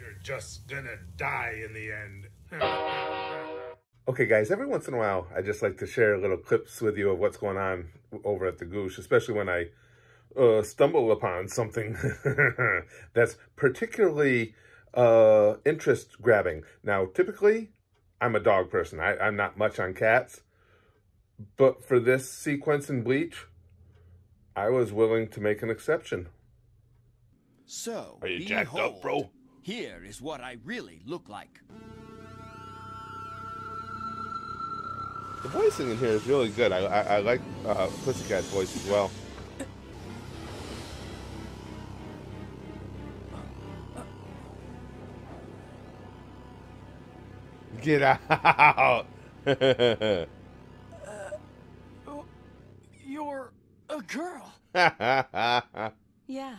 You're just gonna die in the end. Okay, guys, every once in a while, I just like to share little clips with you of what's going on over at the Goosh, especially when I stumble upon something that's particularly interest-grabbing. Now, typically, I'm a dog person. I'm not much on cats. But for this sequence in Bleach, I was willing to make an exception. So, Are you jacked up, bro? Here is what I really look like. The voicing in here is really good. I like Pussycat's voice as well. Get out! You're a girl. Yeah,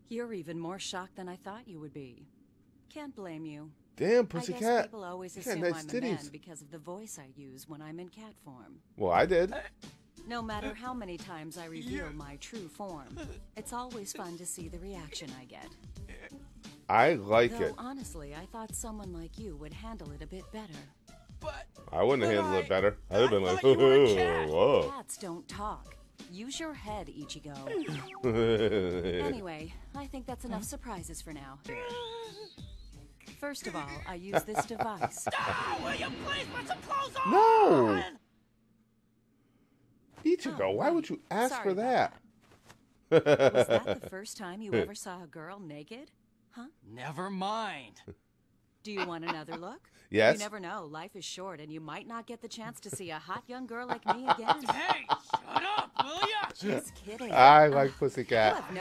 you're even more shocked than I thought you would be. Can't blame you. Damn, I guess Pussycat. people always You assume got nice I'm a man titties. because of the voice I use when I'm in cat form. Well, I did. No matter how many times I reveal my true form, it's always fun to see the reaction I get. I like Though, it. honestly, I thought someone like you would handle it a bit better. I wouldn't have handled it better. I'd have been like, thought you were a cat. whoa. Cats don't talk. Use your head, Ichigo. Anyway, I think that's enough surprises for now. First of all, I use this device. Will you please put some clothes on? No! Ichigo, Oh, why would you ask sorry for about that? Was that the first time you ever saw a girl naked? Huh? Never mind. Do you want another look? Yes. You never know. Life is short, and you might not get the chance to see a hot young girl like me again. Hey, shut up, will ya? Just kidding. I like Pussycat. You have